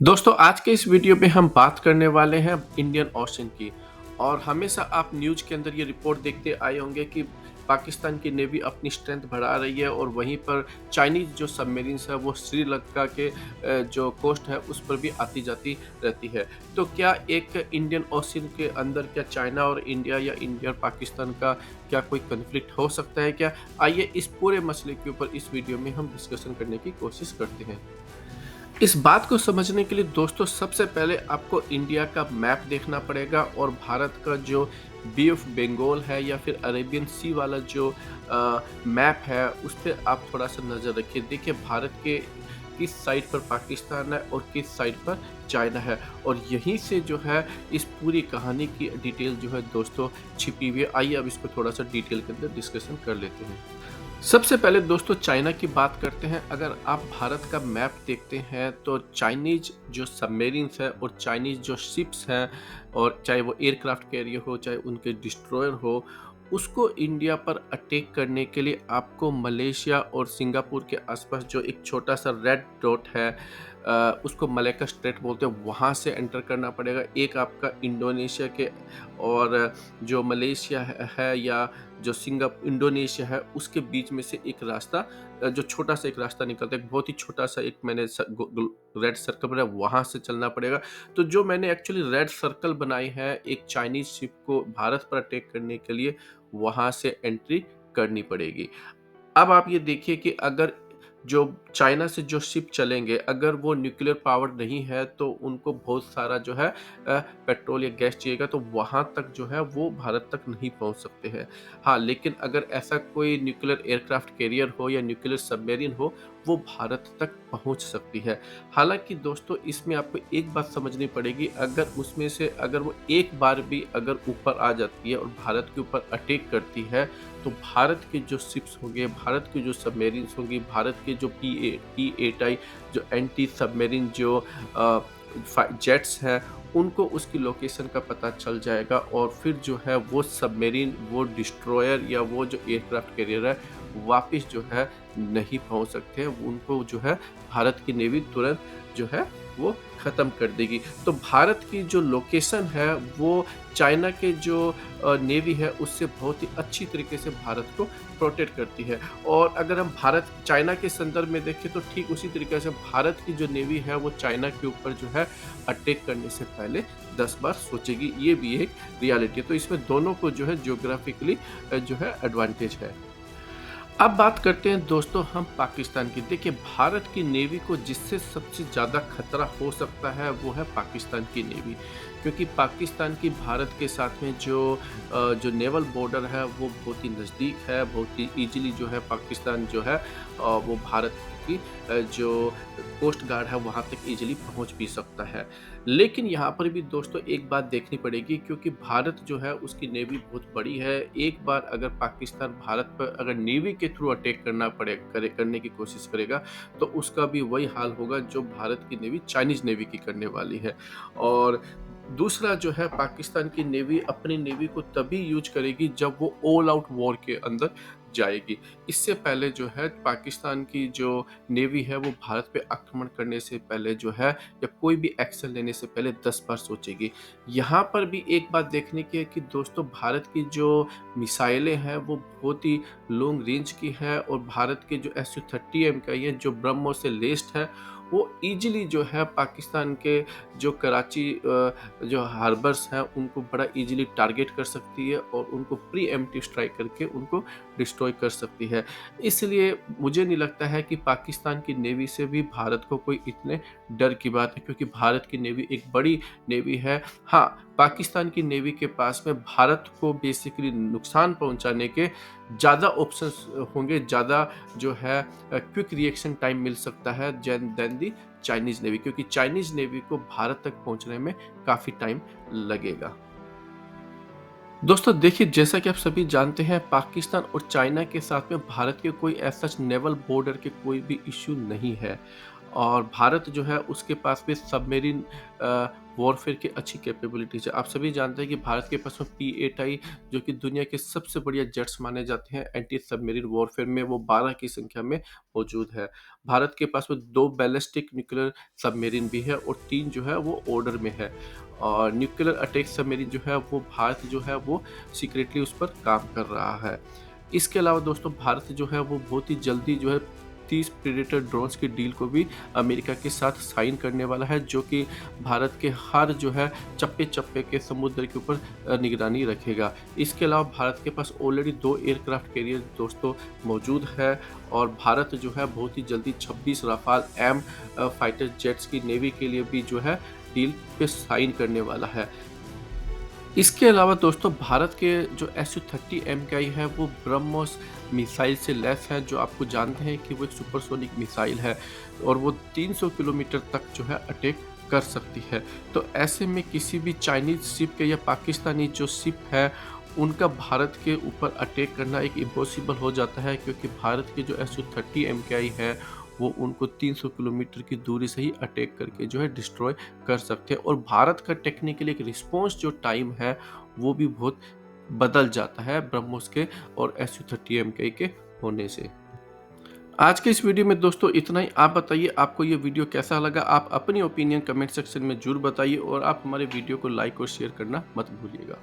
दोस्तों आज के इस वीडियो में हम बात करने वाले हैं इंडियन ओशन की। और हमेशा आप न्यूज़ के अंदर ये रिपोर्ट देखते आए होंगे कि पाकिस्तान की नेवी अपनी स्ट्रेंथ बढ़ा रही है और वहीं पर चाइनीज़ जो सबमरीन्स है वो श्रीलंका के जो कोस्ट है उस पर भी आती जाती रहती है। तो क्या एक इंडियन ओशन के अंदर क्या चाइना और इंडिया या इंडिया और पाकिस्तान का क्या कोई कन्फ्लिक्ट हो सकता है क्या? आइए इस पूरे मसले के ऊपर इस वीडियो में हम डिस्कशन करने की कोशिश करते हैं। इस बात को समझने के लिए दोस्तों सबसे पहले आपको इंडिया का मैप देखना पड़ेगा और भारत का जो बे ऑफ बंगाल है या फिर अरेबियन सी वाला जो मैप है उस पर आप थोड़ा सा नज़र रखिए। देखिए भारत के किस साइड पर पाकिस्तान है और किस साइड पर चाइना है, और यहीं से जो है इस पूरी कहानी की डिटेल जो है दोस्तों छिपी हुई है। आइए अब इसको थोड़ा सा डिटेल के अंदर डिस्कशन कर लेते हैं। सबसे पहले दोस्तों चाइना की बात करते हैं। अगर आप भारत का मैप देखते हैं तो चाइनीज जो सबमेरिन्स है और चाइनीज जो शिप्स हैं, और चाहे वो एयरक्राफ्ट कैरियर हो चाहे उनके डिस्ट्रॉयर हो, उसको इंडिया पर अटैक करने के लिए आपको मलेशिया और सिंगापुर के आसपास जो एक छोटा सा रेड डॉट है, उसको मलक्का स्ट्रेट बोलते हैं, वहाँ से एंटर करना पड़ेगा। एक आपका इंडोनेशिया के और जो मलेशिया है या जो इंडोनेशिया है उसके बीच में से एक रास्ता, जो छोटा सा एक रास्ता निकलता है, बहुत ही छोटा सा एक मैंने रेड सर्कल बनाया, वहां से चलना पड़ेगा। तो जो मैंने एक्चुअली रेड सर्कल बनाई है एक चाइनीज शिप को भारत पर अटैक करने के लिए, वहां से एंट्री करनी पड़ेगी। अब आप ये देखिए कि अगर जो चाइना से जो शिप चलेंगे अगर वो न्यूक्लियर पावर नहीं है तो उनको बहुत सारा जो है पेट्रोल या गैस चाहिएगा, तो वहाँ तक जो है वो भारत तक नहीं पहुँच सकते हैं। हाँ, लेकिन अगर ऐसा कोई न्यूक्लियर एयरक्राफ्ट कैरियर हो या न्यूक्लियर सबमरीन हो, वो भारत तक पहुँच सकती है। हालाँकि दोस्तों इसमें आपको एक बात समझनी पड़ेगी, अगर उसमें से अगर वो एक बार भी अगर ऊपर आ जाती है और भारत के ऊपर अटैक करती है, तो भारत के जो शिप्स होंगे, भारत के जो सबमरीन्स होंगी, भारत के जो P-8I जो एंटी सबमरीन जो जेट्स हैं, उनको उसकी लोकेशन का पता चल जाएगा और फिर जो है वो सबमरीन, वो डिस्ट्रॉयर या वो जो एयरक्राफ्ट कैरियर है, वापस जो है नहीं पहुंच सकते हैं। उनको जो है भारत की नेवी तुरंत जो है वो ख़त्म कर देगी। तो भारत की जो लोकेशन है वो चाइना के जो नेवी है उससे बहुत ही अच्छी तरीके से भारत को प्रोटेक्ट करती है। और अगर हम भारत चाइना के संदर्भ में देखें तो ठीक उसी तरीके से भारत की जो नेवी है वो चाइना के ऊपर जो है अटैक करने से पहले 10 बार सोचेगी। ये भी एक रियलिटी है। तो इसमें दोनों को जो है ज्योग्राफिकली जो है एडवांटेज है। अब बात करते हैं दोस्तों हम पाकिस्तान की। देखिए भारत की नेवी को जिससे सबसे ज़्यादा खतरा हो सकता है वो है पाकिस्तान की नेवी, क्योंकि पाकिस्तान की भारत के साथ में जो नेवल बॉर्डर है वो बहुत ही नज़दीक है, बहुत ही ईजिली जो है पाकिस्तान जो है वो भारत की जो कोस्ट गार्ड है वहाँ तक ईजिली पहुँच भी सकता है। लेकिन यहाँ पर भी दोस्तों एक बात देखनी पड़ेगी, क्योंकि भारत जो है उसकी नेवी बहुत बड़ी है। एक बार अगर पाकिस्तान भारत पर अगर नेवी के थ्रू अटैक करने की कोशिश करेगा, तो उसका भी वही हाल होगा जो भारत की नेवी चाइनीज नेवी की करने वाली है। और दूसरा जो है पाकिस्तान की नेवी अपनी नेवी को तभी यूज करेगी जब वो ऑल आउट वॉर के अंदर जाएगी। इससे पहले जो है पाकिस्तान की जो नेवी है वो भारत पे आक्रमण करने से पहले जो है या कोई भी एक्शन लेने से पहले 10 बार सोचेगी। यहाँ पर भी एक बात देखने की है कि दोस्तों भारत की जो मिसाइलें हैं वो बहुत ही लॉन्ग रेंज की है, और भारत के जो Su-30M का ये जो ब्रह्मोस से लेस्ड है, वो इजीली जो है पाकिस्तान के जो कराची जो हार्बर्स हैं उनको बड़ा इजीली टारगेट कर सकती है और उनको प्री एम्प्टिव स्ट्राइक करके उनको डिस्ट्रॉय कर सकती है। इसलिए मुझे नहीं लगता है कि पाकिस्तान की नेवी से भी भारत को कोई इतने डर की बात है, क्योंकि भारत की नेवी एक बड़ी नेवी है। हाँ, पाकिस्तान की नेवी के पास में भारत को बेसिकली नुकसान पहुंचाने के ज़्यादा ऑप्शंस होंगे, ज़्यादा जो है क्विक रिएक्शन टाइम मिल सकता है देन दी चाइनीज नेवी, क्योंकि चाइनीज नेवी को भारत तक पहुंचने में काफ़ी टाइम लगेगा। दोस्तों देखिए जैसा कि आप सभी जानते हैं पाकिस्तान और चाइना के साथ में भारत के कोई ऐसा नेवल बॉर्डर के कोई भी इश्यू नहीं है। और भारत जो है उसके पास भी सबमरीन वॉरफेयर की अच्छी कैपेबिलिटीज़ है। आप सभी जानते हैं कि भारत के पास में P-8I जो कि दुनिया के सबसे बढ़िया जेट्स माने जाते हैं एंटी सबमरीन वॉरफेयर में, वो 12 की संख्या में मौजूद है। भारत के पास में 2 बैलिस्टिक न्यूक्लियर सबमरीन भी है और 3 जो है वो ऑर्डर में है। और न्यूक्लियर अटैक सबमरीन जो है वो भारत जो है वो सीक्रेटली उस पर काम कर रहा है। इसके अलावा दोस्तों भारत जो है वो बहुत ही जल्दी जो है 30 प्रेडेटर ड्रोन्स की डील को भी अमेरिका के साथ साइन करने वाला है, जो कि भारत के हर जो है चप्पे-चप्पे के समुद्र के ऊपर निगरानी रखेगा। इसके अलावा भारत के पास ऑलरेडी 2 एयरक्राफ्ट कैरियर दोस्तों मौजूद है और भारत जो है बहुत ही जल्दी 26 राफाल एम फाइटर जेट्स की नेवी के लिए भी जो है डील पे साइन करने वाला है। इसके अलावा दोस्तों भारत के जो Su-30 MKI है वो ब्रह्मोस मिसाइल से लैस है, जो आपको जानते हैं कि वो एक सुपरसोनिक मिसाइल है और वो 300 किलोमीटर तक जो है अटैक कर सकती है। तो ऐसे में किसी भी चाइनीज शिप के या पाकिस्तानी जो शिप है उनका भारत के ऊपर अटैक करना एक इम्पॉसिबल हो जाता है, क्योंकि भारत के जो Su-30 MKI है वो उनको 300 किलोमीटर की दूरी से ही अटैक करके जो है डिस्ट्रॉय कर सकते हैं। और भारत का टेक्निकली एक रिस्पॉन्स जो टाइम है वो भी बहुत बदल जाता है ब्रह्मोस के और Su-30 MKI के होने से। आज के इस वीडियो में दोस्तों इतना ही। आप बताइए आपको ये वीडियो कैसा लगा? आप अपनी ओपिनियन कमेंट सेक्शन में ज़रूर बताइए और आप हमारे वीडियो को लाइक और शेयर करना मत भूलिएगा।